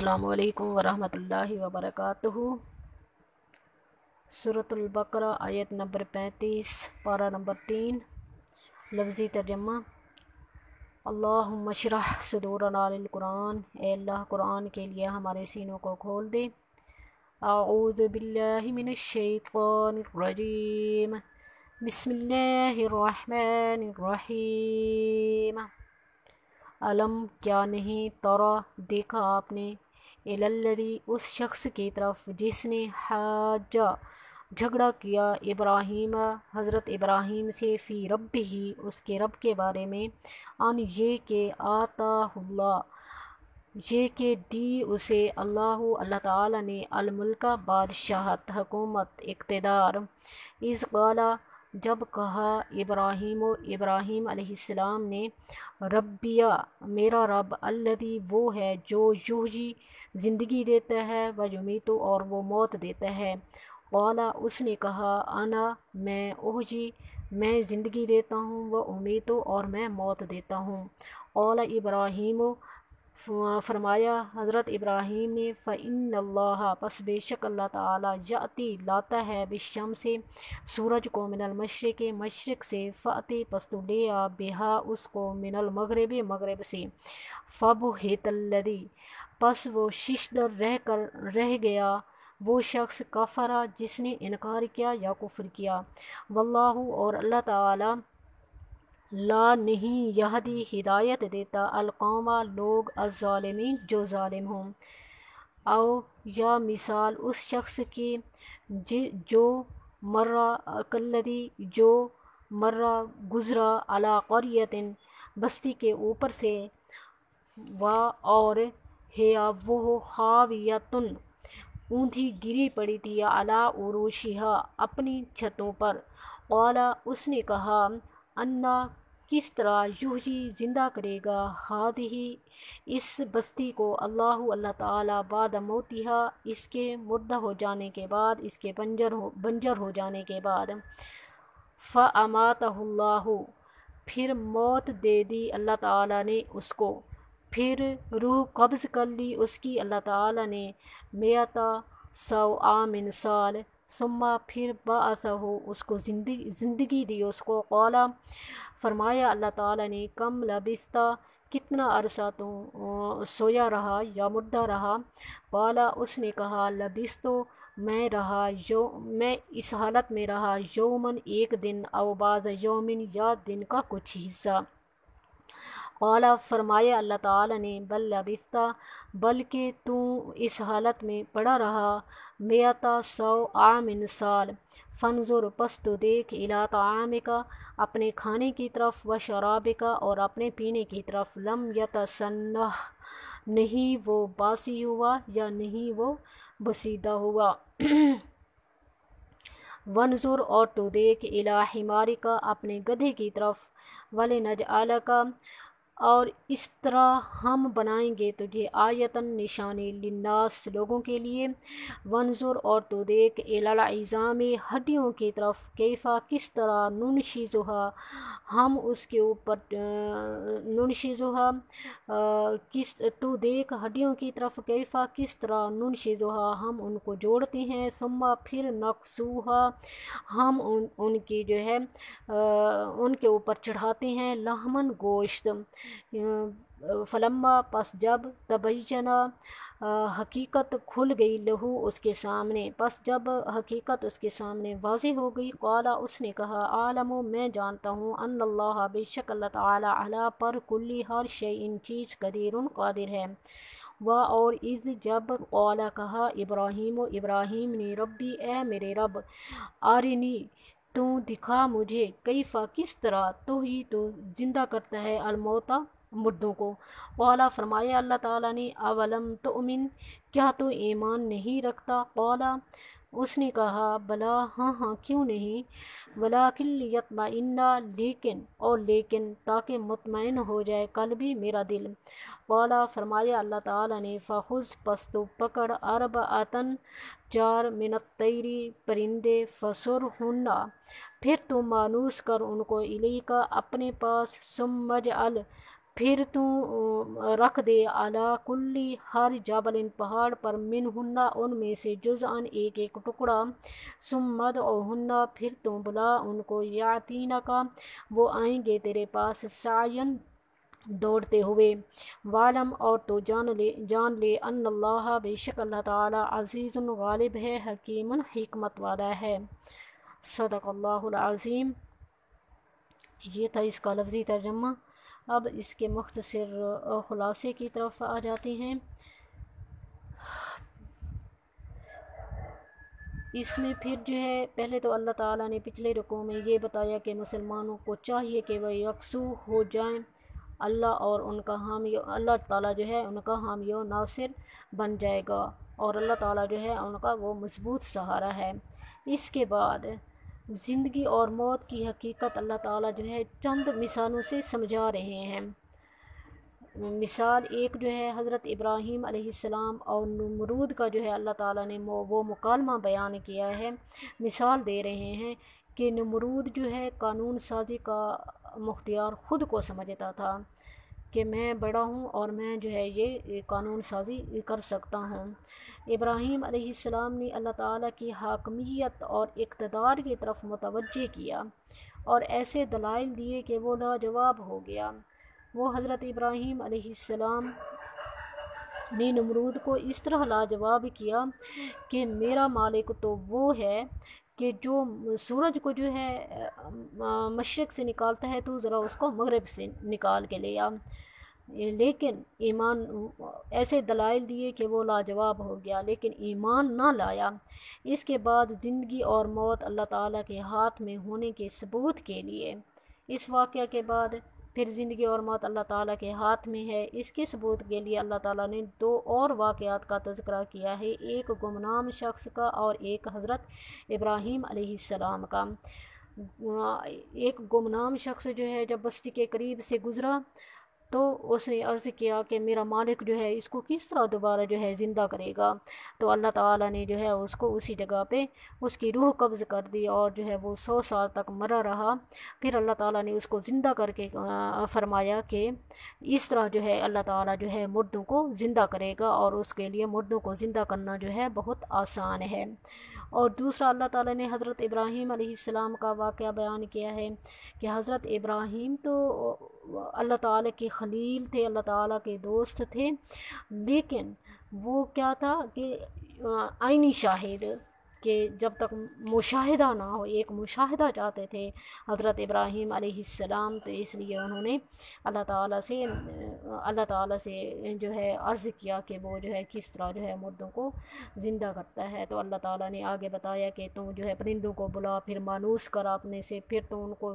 अस्सलामु अलैकुम वरहमतुल्लाहि वबरकातुहू। सूरतुल बकरा आयत नंबर 35 पारा नंबर 3। लफ्ज़ी तर्जमा। अल्लाहुम्मा शरह सुदूरना लिल कुरान, ए अल्लाह कुरान के लिए हमारे सीनों को खोल दे। अऊज़ु बिल्लाहि मिनश शैतानिर रजीम, बिस्मिल्लाहिर रहमानिर रहीम। अलम क्या नहीं, तरा देखा आपने, इलल्लज़ी उस शख्स की तरफ जिसने हाजा झगड़ा किया इब्राहीम हज़रत इब्राहीम से फ़ी रब्बिही उसके रब के बारे में, अन ये के आताहुल्लाह ये के दी उसे अल्लाह ताला ने अल मुल्का बादशाहत हुकूमत इक़्तिदार। इस काला जब कहा इब्राहीम अलैहिस्सलाम ने, रब्बिया मेरा रब, अल्लज़ी वो है जो युहयी ज़िंदगी देता है, व युमीतु और वो मौत देता है। क़ाला उसने कहा, अना मैं, उहयी मैं ज़िंदगी देता हूँ, व उमीतु और मैं मौत देता हूँ। क़ाला इब्राहीम फरमाया हज़रत इब्राहीम ने, फ़इन्नल्लाह पस बेशक अल्लाह ताला याती लाता है बिशम से सूरज को, मिनल मशरिक़ मशरिक़ से, फ़अती पस तो ले आ बिहा उसको, मिनल मग़रिब मग़रिब से। फ़बुहितल्लज़ी पस वो शिशदर रह गया वो शख्स, कफ़रा जिसने इनकार किया या कुफ्र किया। वल्लाहु और अल्लाह ताला ला नहीं यहदी हिदायत देता अलकौमा लोग अज़्ज़ालिमीन जो ज़ालिम हों। आओ या मिसाल उस शख्स की जो मर्रा कल्लदी जो मर्रा गुज़रा अला क़रयतिन बस्ती के ऊपर से, वा और है वो हावियतुन ऊँधी गिरी पड़ी थी, अला उरूशिहा अपनी छतों पर। क़ाला उसने कहा, अन्ना किस तरह, युहयी ज़िंदा करेगा, हादिही इस बस्ती को, अल्लाह ताला बाद मौतिहा इसके मुर्दा हो जाने के बाद, इसके बंजर हो जाने के बाद। फ़अमातहुल्लाहु फिर मौत दे दी अल्लाह ताला ने उसको, फिर रूह कब्ज़ कर ली उसकी अल्लाह ताला ने, मियता सौ आमिन साल, सुम्मा फिर बाअसहु उसको ज़िंदगी दी उसको। क़ाला फरमाया अल्लाह ताला ने, कम लबिस्ता कितना अरसा तू सोया रहा या मुर्दा रहा। क़ाला उसने कहा, लबिस्तो मैं इस हालत में रहा, यौमन एक दिन, औ बाद यौमिन या दिन का कुछ हिस्सा। क़ाला फरमाया अल्लाह ताला ने, बल लबिस्ता बल्कि तू इस हालत में पड़ा रहा, मियता सौ आमिन साल। फंजुर पस तो देख, इला तामिका अपने खाने की तरफ, व शराबिका और अपने पीने की तरफ, लम यतसन्नह नहीं वो बासी हुआ या नहीं वो बसीदा हुआ। वंजुर और तो देख, इला हिमारिका अपने गधे की तरफ, वले नजअलका और इस तरह हम बनाएंगे तुझे, आयतन निशानी, लिन्नास लोगों के लिए। वंजुर और तो देख, इलल इज़ामी हड्डियों की तरफ, कैफ़ा किस तरह, नुनशिज़ुहा हम उसके ऊपर, नुनशिज़ुहा किस तो देख हड्डियों की तरफ, कैफ़ा किस तरह, नुनशिज़ुहा हम उनको जोड़ते हैं, सुम्मा फिर नक्सूहा हम उनकी जो है उनके ऊपर चढ़ाते हैं, लहमन गोश्त। फलम्मा पस जब, तबय्यना हकीकत खुल गई, लहू उसके सामने, पस जब हकीकत उसके सामने वाज़ेह हो गई। क़ाला उसने कहा, आलमु मैं जानता हूँ, अन्नल्लाह बेशक अल्लाह ताला अला पर कुल्ली हर शैइन चीज़ कदीरुन कादिर है। व और इज़ जब, क़ाला कहा इब्राहीम ने, रब्बी ए मेरे रब, आरिनी तू दिखा मुझे, कैफ़ा किस तरह, तुहयी तो ज़िंदा करता है, अलमौता मुर्दों को। क़ाला फरमाया अल्लाह ताला ने, अवलम तुमिन क्या तो ईमान नहीं रखता। क़ाला उसने कहा, बला हाँ हाँ क्यों नहीं, वलाकिन लियत्मइन्ना लेकिन ताकि मुतमईन हो जाए कल्बी मेरा दिल। क़ाला फरमाया अल्लाह ताला ने, फ़ख़ुज़ पस तो पकड़, अरबअतन चार, मिनत तैरी परिंदे, फ़सुरहुन्ना फिर तुम मानूस कर उनको, इलैका अपने पास, सुम्मजअल پھر تو رکھ دے علی کلی ہر جبل پہاڑ پر منہن ان میں سے جزءاً ایک ایک ٹکڑا، ثم ادعوہن پھر تو بلا ان کو، یاتینک وہ آئیں گے تیرے پاس، سعین دوڑتے ہوئے، وعلم اور تو جان لے ان اللہ بے شک اللہ تعالی عزیز غالب ہے، حکیم حکمت والا ہے۔ صدق اللہ العظیم۔ یہ تھا اس کا لفظی ترجمہ۔ اب اس کے مختصر خلاصے کی طرف آ جاتے ہیں۔ اس میں پھر جو ہے پہلے تو اللہ تعالیٰ نے پچھلے رکوع میں یہ بتایا کہ مسلمانوں کو چاہیے کہ وہ یکسو ہو جائیں، اللہ اور ان کا حامی، اللہ تعالیٰ جو ہے ان کا حامی و ناصر بن جائے گا، اور اللہ تعالیٰ جو ہے ان کا وہ مضبوط سہارا ہے۔ اس کے بعد زندگی اور موت کی حقیقت اللہ تعالیٰ جو ہے چند مثالوں سے سمجھا رہے ہیں۔ مثال ایک جو ہے حضرت ابراہیم علیہ السلام اور نمرود کا جو ہے اللہ تعالیٰ نے وہ مکالمہ بیان کیا ہے۔ مثال دے رہے ہیں کہ نمرود جو ہے قانون سازی کا مختیار خود کو سمجھتا تھا کہ میں بڑا ہوں اور میں جو ہے یہ قانون سازی کر سکتا ہوں۔ ابراہیم علیہ السلام نے اللہ تعالیٰ کی حاکمیت اور اقتدار کی طرف متوجہ کیا اور ایسے دلائل دیے کہ وہ لاجواب ہو گیا۔ وہ حضرت ابراہیم علیہ السلام نے نمرود کو اس طرح لاجواب کیا کہ میرا مالک تو وہ ہے کہ جو سورج کو جو ہے مشرق سے نکالتا ہے تو ذرا اس کو مغرب سے نکال کے لے آ۔ لیکن ایمان ایسے دلائل دیے کہ وہ لاجواب ہو گیا، لیکن ایمان نہ لایا۔ اس کے بعد زندگی اور موت اللہ تعالیٰ کے ہاتھ میں ہونے کے ثبوت کے لیے، اس واقعہ کے بعد پھر زندگی اور موت اللہ تعالیٰ کے ہاتھ میں ہے، اس کے ثبوت کے لیے اللہ تعالیٰ نے دو اور واقعات کا تذکرہ کیا ہے، ایک گمنام شخص کا اور ایک حضرت ابراہیم علیہ السلام کا۔ ایک گمنام شخص جو ہے جب بستی کے قریب سے گزرا تو اس نے عرض کیا کہ میرا مالک جو ہے اس کو کس طرح دوبارہ جو ہے زندہ کرے گا، تو اللہ تعالیٰ نے جو ہے اس کو اسی جگہ پہ اس کی روح قبض کر دی اور جو ہے وہ 100 سال تک مرا رہا۔ پھر اللہ تعالیٰ نے اس کو زندہ کر کے فرمایا کہ اس طرح جو ہے اللہ تعالیٰ جو ہے مردوں کو زندہ کرے گا، اور اس کے لیے مردوں کو زندہ کرنا جو ہے بہت آسان ہے۔ اور دوسرا اللہ تعالیٰ نے حضرت ابراہیم علیہ السلام کا واقعہ بیان کیا ہے کہ حضرت ابراہیم تو اللہ تعالیٰ کے خلیل تھے، اللہ تعالیٰ کے دوست تھے، لیکن وہ کیا تھا کہ عینی شاہد، کہ جب تک مشاہدہ نہ ہو، ایک مشاہدہ چاہتے تھے حضرت ابراہیم علیہ السلام، تو اس لیے انہوں نے اللہ تعالیٰ سے جو ہے عرض کیا کہ وہ جو ہے کس طرح جو ہے مردوں کو زندہ کرتا ہے۔ تو اللہ تعالیٰ نے آگے بتایا کہ تم جو ہے پرندوں کو بلا، پھر مانوس کر اپنے سے، پھر تو ان کو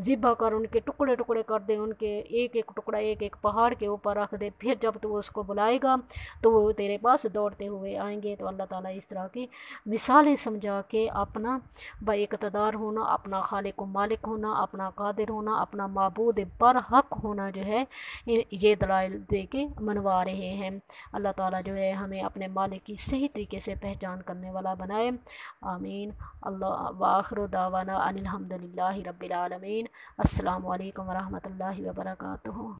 ذبح کر، ان کے ٹکڑے ٹکڑے کر دے، ان کے ایک ایک ٹکڑا ایک ایک پہاڑ کے اوپر رکھ دے، پھر جب تو اس کو بلائے گا تو وہ تیرے پاس دوڑتے ہوئے آئیں گے۔ تو اللہ تعالیٰ اس طرح کی مثالیں سمجھا کے اپنا با اقتدار ہونا، اپنا خالق و مالک ہونا، اپنا قادر ہونا، اپنا معبود برحق ہونا جو ہے یہ دلائل دے کے منوا رہے ہیں۔ اللہ تعالیٰ جو ہے ہمیں اپنے مالک کی صحیح طریقے سے پہچان کرنے والا بنائے، آمین۔ اللہ وآخر دعوانا ان الحمد للہ رب العالمین۔ السلام علیکم ورحمۃ اللہ وبرکاتہ۔